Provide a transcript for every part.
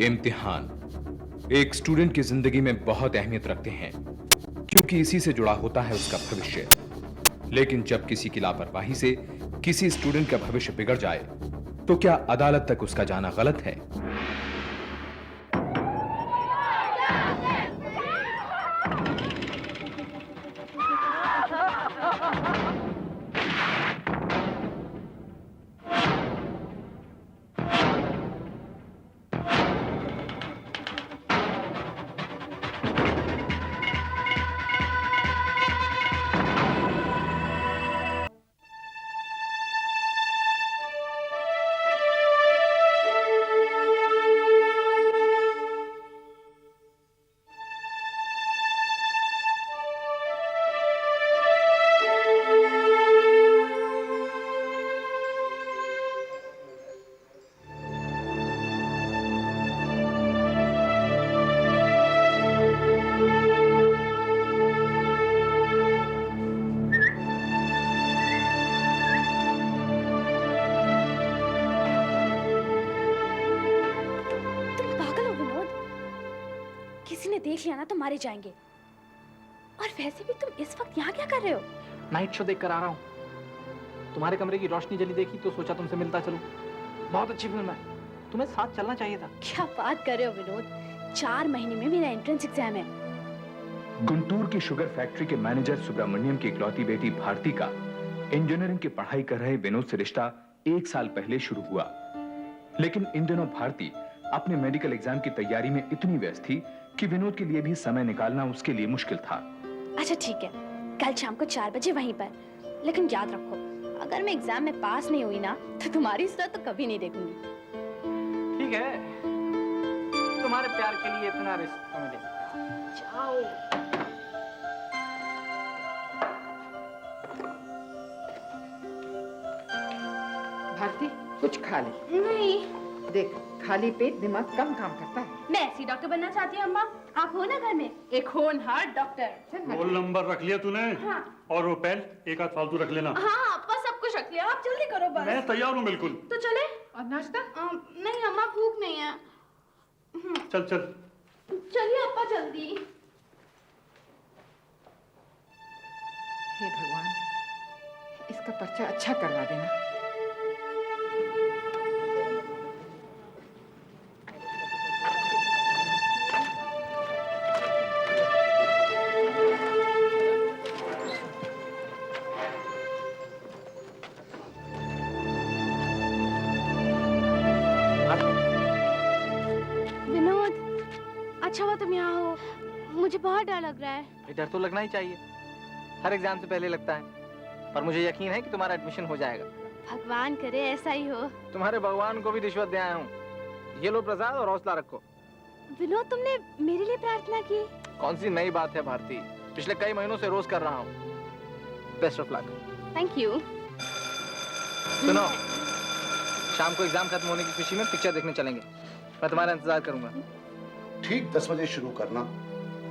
इम्तिहान एक स्टूडेंट की जिंदगी में बहुत अहमियत रखते हैं क्योंकि इसी से जुड़ा होता है उसका भविष्य। लेकिन जब किसी की लापरवाही से किसी स्टूडेंट का भविष्य बिगड़ जाए तो क्या अदालत तक उसका जाना गलत है? किसी ने देख लिया ना तो मारे जाएंगे। और वैसे भी तुम इस वक्त यहाँ क्या कर रहे हो? नाइट शो देख कर आ रहा हूँ। तुम्हारे कमरे की रोशनी जली देखी तो सोचा तुमसे मिलता चलूं। बहुत अच्छी फिल्म है, तुम्हें साथ चलना चाहिए था। क्या बात कर रहे हो विनोद, 4 महीने में मेरा एंट्रेंस एग्जाम है। गुंटूर की शुगर फैक्ट्री के मैनेजर सुब्रमण्यम की इकलौती बेटी भारती का इंजीनियरिंग की पढ़ाई कर रहे विनोद से रिश्ता 1 साल पहले शुरू हुआ। लेकिन इन दिनों भारती अपने मेडिकल एग्जाम की तैयारी में इतनी व्यस्त थी कि विनोद के लिए भी समय निकालना उसके लिए मुश्किल था। अच्छा ठीक है, कल शाम को 4 बजे वहीं पर। लेकिन याद रखो, अगर मैं एग्जाम में पास नहीं हुई ना तो तुम्हारी सूरत तो कभी नहीं देखूंगी। ठीक है, तुम्हारे प्यार के लिए इतना रिस्क तो मैं ले सकता हूं। जाओ। भारती कुछ खा ले। नहीं। देख, खाली पेट दिमाग कम काम करता है। मैं ऐसी डॉक्टर बनना चाहती हूँ अम्मा। आप हो ना घर में एक होनहार डॉक्टर। रोल नंबर रख लिया तूने? हाँ। और वो पेन एक आध फालतू रख लेना। हाँ अप्पा सब कुछ रख लिया, आप जल्दी करो बस। मैं तैयार हूँ बिल्कुल। तो चले। और नाश्ता? नहीं अम्मा, भूख नहीं है। चल चल चलिए अप्पा जल्दी। हे भगवान, इसका पर्चा अच्छा करवा देना। अच्छा हुआ तुम यहाँ हो, मुझे बहुत डर लग रहा है। ये डर तो लगना ही चाहिए, हर एग्जाम से पहले लगता है, पर मुझे यकीन है कि तुम्हारा एडमिशन हो जाएगा। भगवान करे ऐसा ही हो। तुम्हारे भगवान को भी रिश्वत दे आया हूँ। ये लो प्रसाद और हौसला रखो। विनोद, तुमने मेरे लिए प्रार्थना की? कौन सी नई बात है भारती, पिछले कई महीनों से रोज कर रहा हूँ। Best of luck. Thank you. सुनो, शाम को एग्जाम खत्म होने की खुशी में पिक्चर देखने चलेंगे। मैं तुम्हारा इंतजार करूंगा। ठीक 10 बजे शुरू करना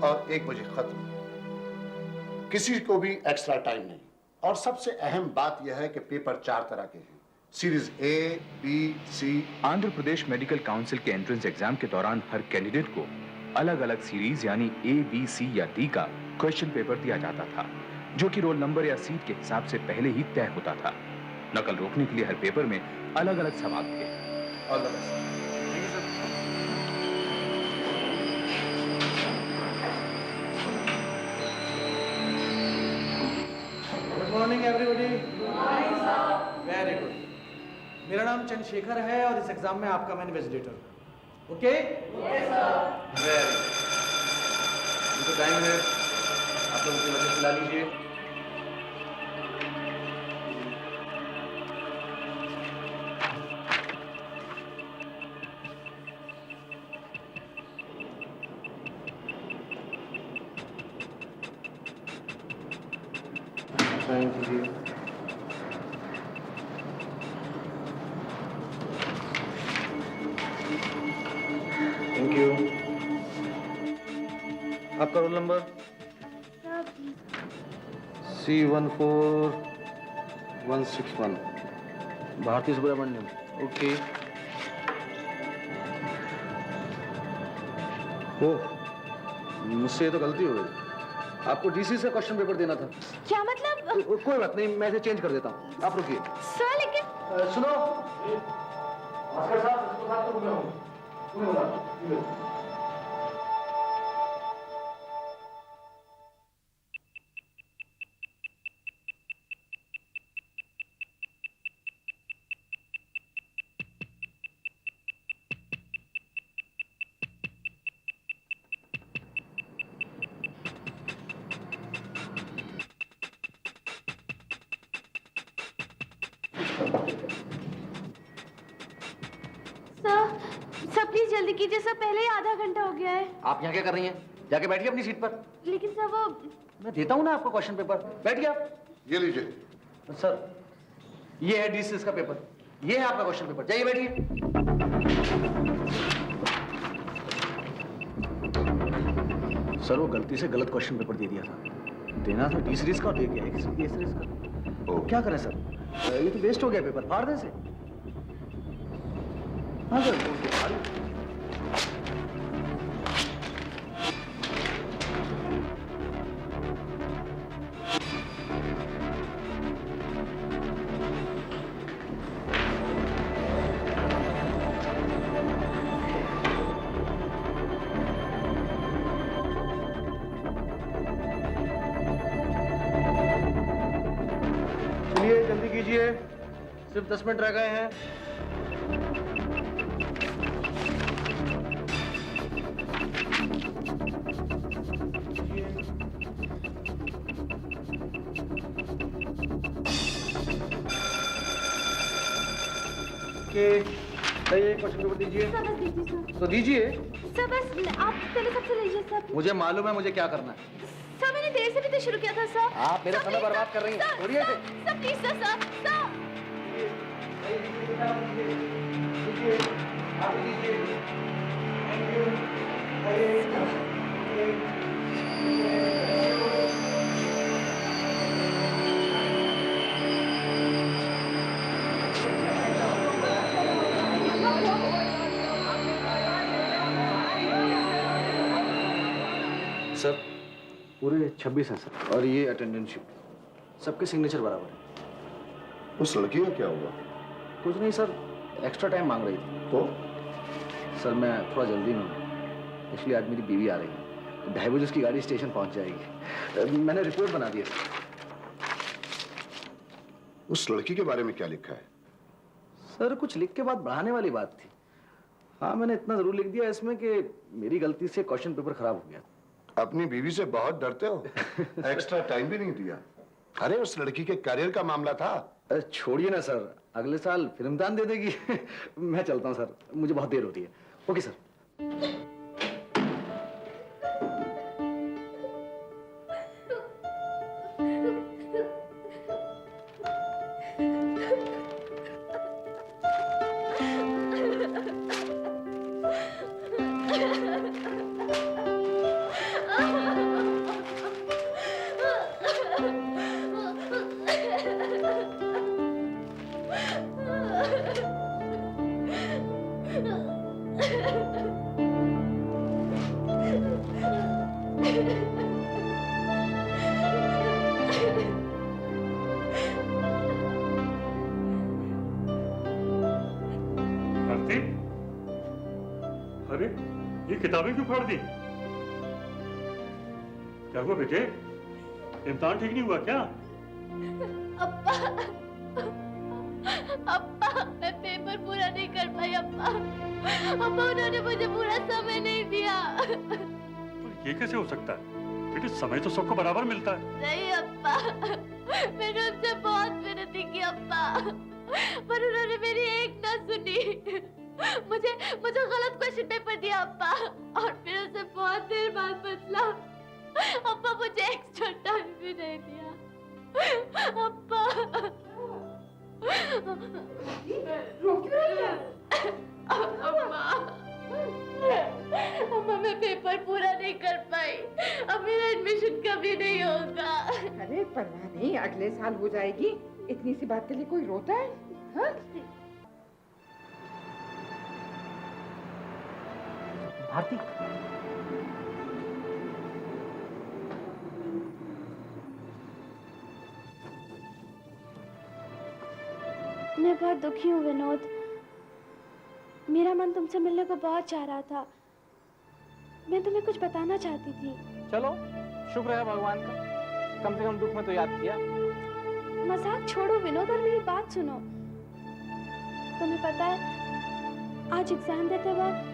और 1 बजे खत्म। किसी को भी एक्स्ट्रा टाइम नहीं। और सबसे अहम बात यह है कि पेपर 4 तरह के हैं, series A, B, C. Andhra Pradesh medical council के एंट्रेंस एग्जाम के दौरान हर कैंडिडेट को अलग अलग सीरीज यानी ए, बी, सी या डी का क्वेश्चन पेपर दिया जाता था, जो कि रोल नंबर या सीट के हिसाब से पहले ही तय होता था। नकल रोकने के लिए हर पेपर में अलग अलग सवाल थे। All the best. Good morning everybody. Very good. मेरा नाम चंद्रशेखर है और इस एग्जाम में आपका मैं invigilator. Okay? Yes sir. Very good. तो टाइम है, आप लोग मुझे मदद दिला लीजिए। साइन कीजिए। Thank you. आपका roll number? C14161। Bharti Subramaniam. Okay. ओ, मुझसे तो गलती हो गई। आपको डीसी से क्वेश्चन पेपर देना था। क्या मतलब? कोई बात नहीं, मैं इसे चेंज कर देता हूँ, आप रुकिए। सर लेकिन सुनो, भास्कर साहब, इसको साथ में घूमे होंगे। सर प्लीज जल्दी कीजिए सर, पहले ही आधा घंटा हो गया है। आप यहाँ क्या कर रही हैं? जाके बैठिए अपनी सीट पर। लेकिन सर वो मैं देता हूँ ना आपको क्वेश्चन पेपर, बैठिए आप। ये लीजिए। सर, ये है डीसीएस का पेपर, ये है आपका क्वेश्चन पेपर, जाइए बैठिए। सर वो गलती से गलत क्वेश्चन पेपर दे दिया था। देना था डी सीरीज का और दे दिया ए सीरीज का। ओ, क्या करें सर, ये तो वेस्ट हो गया पेपर, फाड़ दें से। हाँ सर, चलिए जल्दी कीजिए, सिर्फ 10 मिनट रह गए हैं। सही क्वेश्चन पेपर दीजिए। सर बस दीजिए सर। तो दीजिए। सर बस आप पहले सबसे लीजिए सर। मुझे मालूम है मुझे क्या करना है। सर मैंने देर से भी तो शुरू किया था सर। आप मेरा समय बर्बाद कर रही हैं। छोड़िए इसे। Sir please sir sir sir. Sir पूरे 26 हैं सर, और ये अटेंडेंस शीट, सबके सिग्नेचर बराबर है। उस लड़की का क्या हुआ? कुछ नहीं सर, एक्स्ट्रा टाइम मांग रही थी। तो सर मैं थोड़ा जल्दी में हूँ, इसलिए आज मेरी बीवी आ रही है। 2:30 बजे उसकी गाड़ी स्टेशन पहुंच जाएगी। मैंने रिपोर्ट बना दी है सर। उस लड़की के बारे में क्या लिखा है? सर कुछ लिख के बात बढ़ाने वाली बात थी। हाँ मैंने इतना जरूर लिख दिया इसमें कि मेरी गलती से क्वेश्चन पेपर खराब हो गया। अपनी बीवी से बहुत डरते हो। एक्स्ट्रा टाइम भी नहीं दिया। अरे उस लड़की के करियर का मामला था। अरे छोड़िए ना सर, अगले साल फिर इम्तिहान दे देगी। मैं चलता हूँ सर, मुझे बहुत देर होती है। Okay sir. भारती, अरे ये किताबें क्यों फाड़ दी? क्या हुआ बेटे? इम्तिहान ठीक नहीं हुआ क्या? अप्पा अप्पा मैं पेपर पूरा नहीं कर पाई अप्पा। अप्पा उन्होंने मुझे पूरा समय नहीं दिया। पर ये कैसे हो सकता है? बेटे समय तो सबको बराबर मिलता है। नहीं अप्पा, मैंने उनसे बहुत मेहनत की अप्पा, पर उन्होंने मेरी एक ना सुनी। मुझे गलत क्वेश्चन पेपर दिया अप्पा, और फिर उसे बहुत देर बाद बदला। अप्पा मुझे एक्स्ट्रा टाइम भी नहीं दिया अप्पा। रो क्यों रही है? अम्मा मैं पेपर पूरा नहीं कर पाई, अब मेरा एडमिशन कभी नहीं होगा। अरे परवाह नहीं, अगले साल हो जाएगी। इतनी सी बात के लिए कोई रोता है? हाँ? भारती, मैं बहुत दुखी हूँ विनोद। मेरा मन तुमसे मिलने को बहुत चाह रहा था। मैं तुम्हें कुछ बताना चाहती थी। चलो शुक्र है भगवान का, कम से कम दुख में तो याद किया। मजाक छोड़ो विनोद और मेरी बात सुनो। तुम्हें पता है आज एग्जाम देते वक्त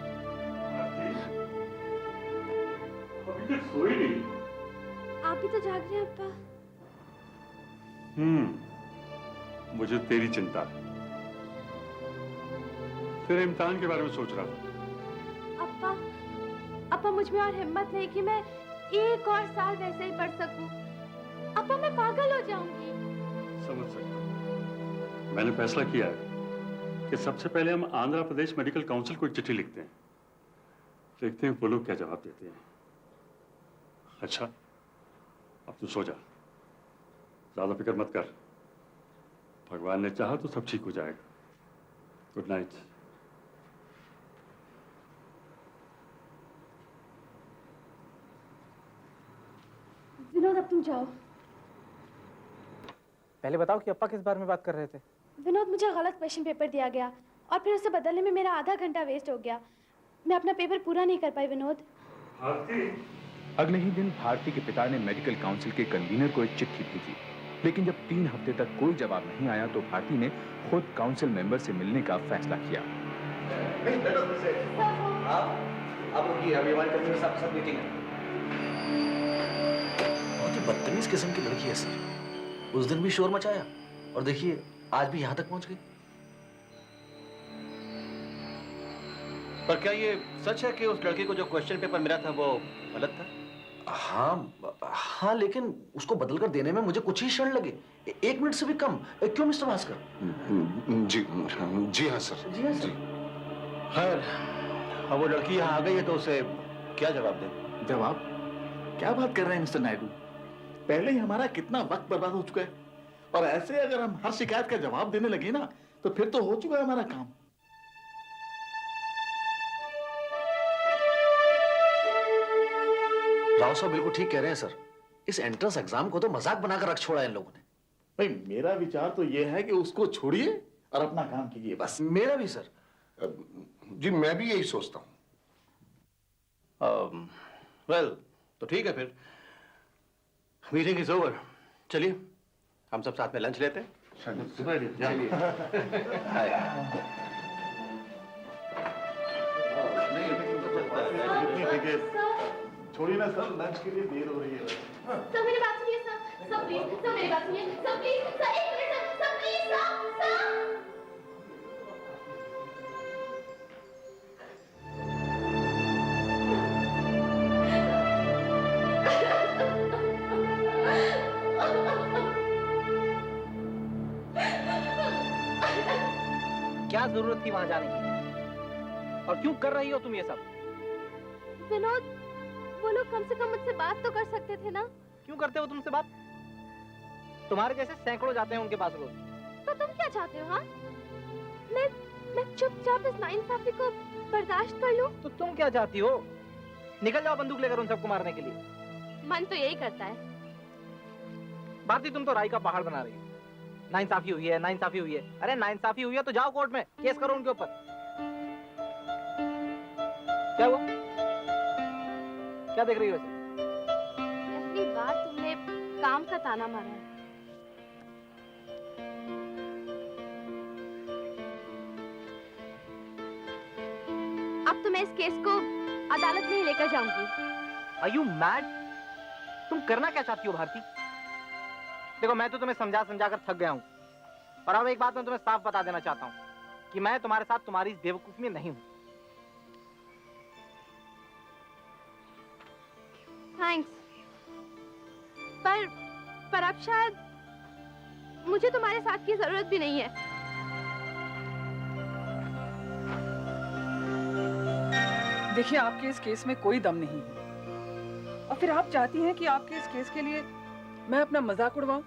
अभी तक सोई नहीं। आप भी तो जाग रहे हैं अब्बा। मुझे तेरी चिंता, तेरे इम्तिहान के बारे में सोच रहा था। अब्बा, अब्बा मुझ में और हिम्मत नहीं कि मैं एक और साल वैसे ही पढ़ सकूं। अब्बा मैं पागल हो जाऊंगी। समझ सकता हूं। मैंने फैसला किया है कि सबसे पहले हम आंध्र प्रदेश मेडिकल काउंसिल को एक चिट्ठी लिखते हैं, देखते हैं वो लोग क्या जवाब देते हैं। अच्छा अब तू सो जा, ज्यादा फिक्र मत कर। भगवान ने चाहा तो सब ठीक हो जाएगा। Good night. विनोद अब तुम जाओ। पहले बताओ कि अप्पा किस बारे में बात कर रहे थे? विनोद मुझे गलत क्वेश्चन पेपर दिया गया और फिर उसे बदलने में मेरा आधा घंटा वेस्ट हो गया। मैं अपना पेपर पूरा नहीं कर पाई विनोद। अगले ही दिन भारती के पिता ने मेडिकल काउंसिल के कन्वीनर को एक चिट्ठी भेजी, लेकिन जब 3 हफ्ते तक कोई जवाब नहीं आया तो भारती ने खुद काउंसिल मेंबर से मिलने का फैसला किया। आप रुकिए, अभी हमारी कंपनी में सब मीटिंग है। बहुत ही बदतमीज किस्म की लड़की है सर। उस दिन भी शोर मचाया और देखिए आज भी यहां तक पहुंच गई। पर क्या ये सच है कि उस लड़के को जो क्वेश्चन पेपर मिला था वो गलत था? हाँ, लेकिन उसको बदल कर देने में मुझे कुछ ही क्षण लगे, 1 मिनट से भी कम। क्यों मिस्टर भास्कर? जी हाँ सर। जी हाँ सर। खैर, अब वो लड़की यहाँ आ गई है तो उसे क्या जवाब दे? जवाब? क्या बात कर रहे हैं मिस्टर नायडू? पहले ही हमारा कितना वक्त बर्बाद हो चुका है और ऐसे अगर हम हर शिकायत का जवाब देने लगे ना तो फिर तो हो चुका है हमारा काम। राव साहब बिल्कुल ठीक कह रहे हैं सर। इस एंट्रेंस एग्जाम को तो मजाक बनाकर रख छोड़ा है इन लोगों ने। भाई मेरा विचार तो यह है कि उसको छोड़िए और अपना काम कीजिए बस। मेरा भी सर। जी मैं भी यही सोचता हूँ। वेल तो ठीक है फिर, मीटिंग इज ओवर। चलिए हम सब साथ में लंच लेते हैं। छोड़िए ना सर, लंच के लिए देर हो रही है। सब मेरी बात सुनिए सर, सब प्लीज, सब मेरी बात सुनिए, सब प्लीज, सर एक मिनट सर, सब प्लीज, सर। क्या जरूरत थी वहां जाने की? और क्यों कर रही हो तुम ये सब? विनोद, वो लोग कम से कम मुझसे बात तो कर सकते थे ना? क्यों करते हो तुमसे बात? तुम्हारे जैसे सैकड़ों जाते हैं उनके पास रोज। तो तुम क्या चाहते हो? हाँ, मैं चुपचाप इस नाइंसाफी को बर्दाश्त कर लूं? तो तुम क्या चाहती हो? निकल जाओ बंदूक लेकर उन सबको मारने के लिए। मन तो यही करता है। भारती तुम तो राई का पहाड़ बना रही हो। नाइंसाफी हुई है, नाइंसाफी हुई है। अरे नाइंसाफी हुई है तो जाओ कोर्ट में केस करो उनके ऊपर। क्या हुआ? क्या देख रही हो ऐसे? पहली बार तुमने काम का ताना मारा है। अब तो मैं इस केस को अदालत में ही लेकर जाऊंगी। Are you mad? तुम करना क्या चाहती हो भारती? देखो मैं तो तुम्हें समझा कर थक गया हूँ और अब एक बात मैं तुम्हें साफ बता देना चाहता हूँ कि मैं तुम्हारे साथ तुम्हारी इस बेवकूफी में नहीं हूँ। थैंक्स। पर अब शायद मुझे तुम्हारे साथ की जरूरत भी नहीं है। देखिए आपके इस केस में कोई दम नहीं है और फिर आप चाहती हैं कि आपके इस केस के लिए मैं अपना मजाक उड़वाऊं?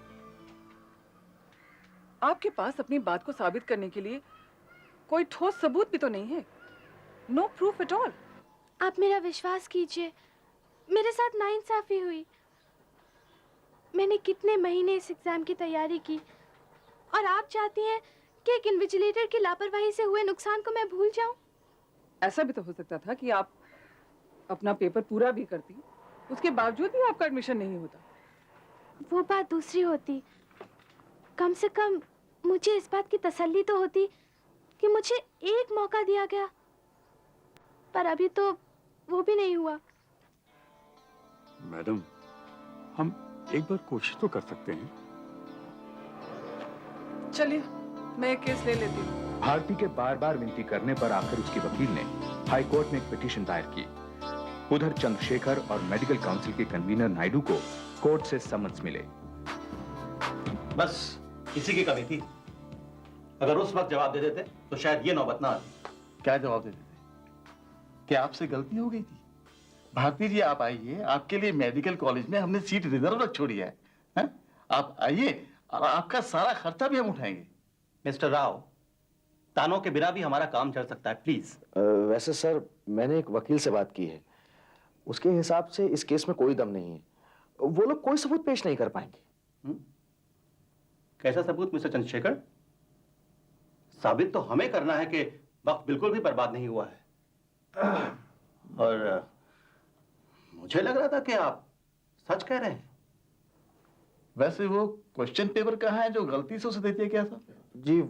आपके पास अपनी बात को साबित करने के लिए कोई ठोस सबूत भी तो नहीं है। No proof at all. आप मेरा विश्वास कीजिए, मेरे साथ नाइंसाफी हुई। मैंने कितने महीने इस एग्जाम की तैयारी की और आप चाहती हैं कि एक इन्विजिलेटर की लापरवाही से हुए नुकसान को मैं भूल जाऊं? ऐसा भी तो हो सकता था कि आप अपना पेपर पूरा भी करती, उसके बावजूद भी आपका एडमिशन नहीं होता। वो बात दूसरी होती। कम से कम मुझे इस बात की तसल्ली तो होती कि मुझे एक मौका दिया गया, पर अभी तो वो भी नहीं हुआ। मैडम, हम एक बार कोशिश तो कर सकते हैं। चलिए, मैं एक केस ले लेती हूँ। भारती के बार बार विनती करने पर आखिर उसके वकील ने हाई कोर्ट में एक पिटीशन दायर की। उधर चंद्रशेखर और मेडिकल काउंसिल के कन्वीनर नायडू को कोर्ट से समन्स मिले। बस इसी की कमी थी। अगर उस वक्त जवाब दे देते तो शायद ये नौबत ना आती। क्या जवाब दे देते? क्या आपसे गलती हो गई थी? भारती जी, आप आइए, आपके लिए मेडिकल कॉलेज में हमने सीट रिजर्व रख छोड़ी है, हैं? आप आइए और आपका सारा खर्चा भी हम उठाएंगे। मिस्टर राव, तानों के बिना भी हमारा काम चल सकता है, प्लीज। वैसे सर, मैंने एक वकील से बात की है, उसके हिसाब से इस केस में कोई दम नहीं है। वो लोग कोई सबूत पेश नहीं कर पाएंगे। कैसा सबूत मिस्टर चंद्रशेखर? साबित तो हमें करना है कि वक्त बिल्कुल भी बर्बाद नहीं हुआ है। और मुझे लग रहा था कि आप सच कह रहे हैं। वैसे वो क्वेश्चन पेपर कहाँ है जो गलती से उसे दे दिया गया था? जी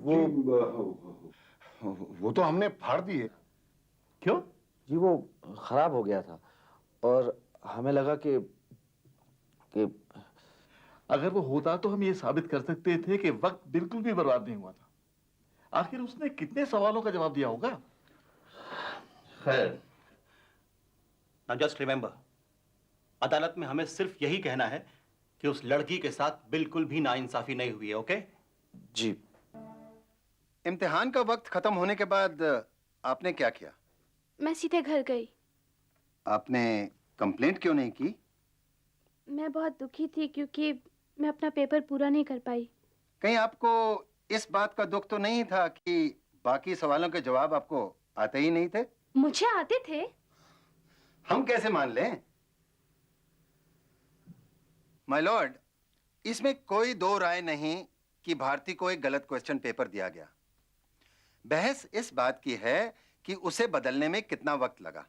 वो तो हमने फाड़ दिए। क्यों? जी वो खराब हो गया था और हमें लगा कि अगर वो होता तो हम ये साबित कर सकते थे कि वक्त बिल्कुल भी बर्बाद नहीं हुआ था। आखिर उसने कितने सवालों का जवाब दिया होगा? खैर, नाउ जस्ट रिमेंबर, अदालत में हमें सिर्फ यही कहना है कि उस लड़की के साथ बिल्कुल भी नाइंसाफी नहीं हुई है, ओके? जी। इम्तिहान का वक्त खत्म होने के बाद आपने क्या किया? मैं सीधे घर गई। आपने कंप्लेंट क्यों नहीं की? मैं बहुत दुखी थी क्योंकि मैं अपना पेपर पूरा नहीं कर पाई। कहीं आपको इस बात का दुख तो नहीं था कि बाकी सवालों के जवाब आपको आते ही नहीं थे? मुझे आते थे। हम कैसे मान लें? माय लॉर्ड, इसमें कोई दो राय नहीं कि भारती को एक गलत क्वेश्चन पेपर दिया गया। बहस इस बात की है कि उसे बदलने में कितना वक्त लगा।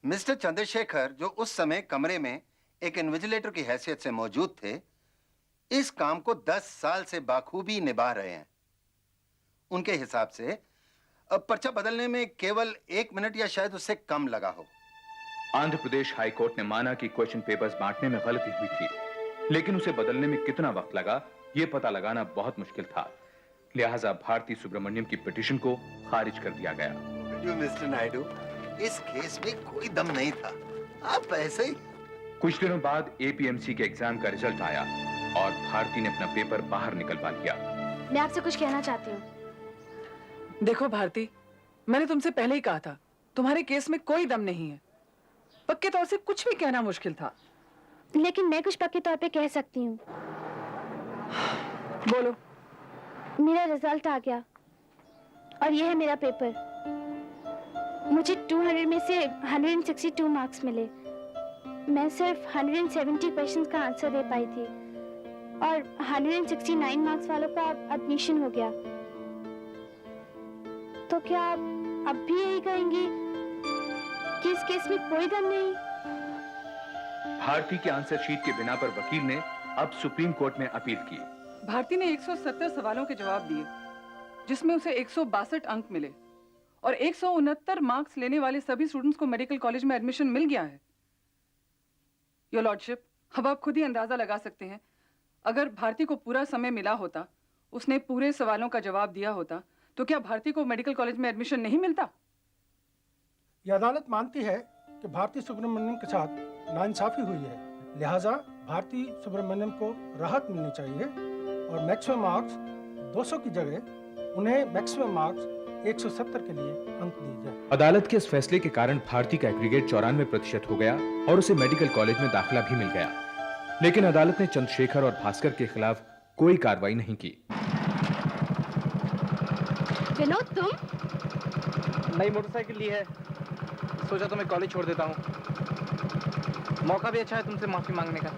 मिस्टर चंद्रशेखर, जो उस समय कमरे में एक इन्विजिलेटर की हैसियत से मौजूद थे, इस काम को 10 साल से बाखूबी निभा रहे हैं। उनके हिसाब से अब पर्चा बदलने में केवल 1 मिनट या शायद उससे कम लगा हो। आंध्र प्रदेश हाई कोर्ट ने माना कि क्वेश्चन पेपर्स बांटने में गलती हुई थी, लेकिन उसे बदलने में कितना वक्त लगा यह पता लगाना बहुत मुश्किल था। लिहाजा भारती सुब्रमण्यम की पिटीशन को खारिज कर दिया गया। मिस्टर नायडू, इस केस में कोई दम नहीं था, आप ऐसे ही। कुछ दिनों बाद एपीएमसी के एग्जाम का रिजल्ट आया और भारती ने अपना पेपर बाहर निकलवा लिया। मैं आपसे कुछ कहना चाहती हूँ। देखो भारती, मैंने तुमसे पहले ही कहा था, तुम्हारे केस में कोई दम नहीं है। पक्के तौर से कुछ भी कहना मुश्किल था। लेकिन मैं कुछ पक्के तौर पे कह सकती हूँ। बोलो। मेरा रिजल्ट आ गया और यह है मेरा पेपर। मुझे 200 में से 162 मार्क्स मिले। मैं सिर्फ 170 क्वेश्चंस का आंसर दे पाई थी और 169 मार्क्स वालों का एडमिशन हो गया। तो क्या आप अब भी यही कहेंगी कि इस केस में कोई दम नहीं? भारती के आंसर शीट के बिना पर वकील ने अब सुप्रीम कोर्ट में अपील की। भारती ने 170 सवालों के जवाब दिए, जिसमें उसे 162 अंक मिले और 169 मार्क्स लेने वाले सभी स्टूडेंट्स को मेडिकल कॉलेज में एडमिशन मिल गया है। योर लॉर्डशिप, अब आप खुद ही अंदाजा लगा सकते हैं, अगर भारती को पूरा समय मिला होता, उसने पूरे सवालों का जवाब दिया होता, तो क्या भारती को मेडिकल कॉलेज में एडमिशन नहीं मिलता? यह अदालत मानती है कि भारती सुब्रमण्यम के साथ नाइंसाफी हुई है, लिहाजा भारती सुब्रमण्यम को राहत मिलनी चाहिए और मैक्सिमम मार्क्स 200 की जगह उन्हें मैक्सिमम मार्क्स 170 के लिए अंक दिए जाए। अदालत के इस फैसले के कारण भारती का एग्रीगेट 94% हो गया और उसे मेडिकल कॉलेज में दाखिला भी मिल गया। लेकिन अदालत ने चंद्रशेखर और भास्कर के खिलाफ कोई कार्रवाई नहीं की। विनोद, तुम? नई मोटरसाइकिल ली है, सोचा तो मैं कॉलेज छोड़ देता हूँ। मौका भी अच्छा है तुमसे माफी मांगने का।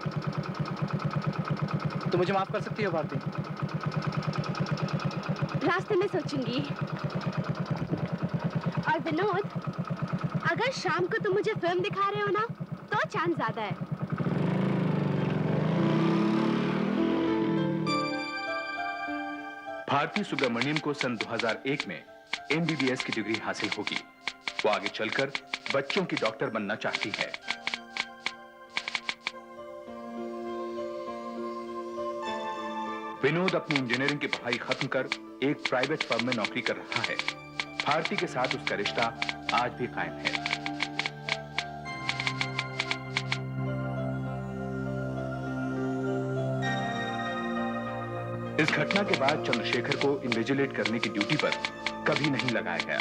तो मुझे माफ कर सकती हो भारती? रास्ते में सोचूंगी। और विनोद, अगर शाम को तुम मुझे फिल्म दिखा रहे हो ना, तो चांस ज्यादा है। भारती सुब्रमण्यम को सन 2001 में MBBS की डिग्री हासिल होगी। वो आगे चलकर बच्चों की डॉक्टर बनना चाहती है। विनोद अपनी इंजीनियरिंग की पढ़ाई खत्म कर एक प्राइवेट फर्म में नौकरी कर रहा है। भारती के साथ उसका रिश्ता आज भी कायम है। इस घटना के बाद चंद्रशेखर को इन्विजिलेट करने की ड्यूटी पर कभी नहीं लगाया गया।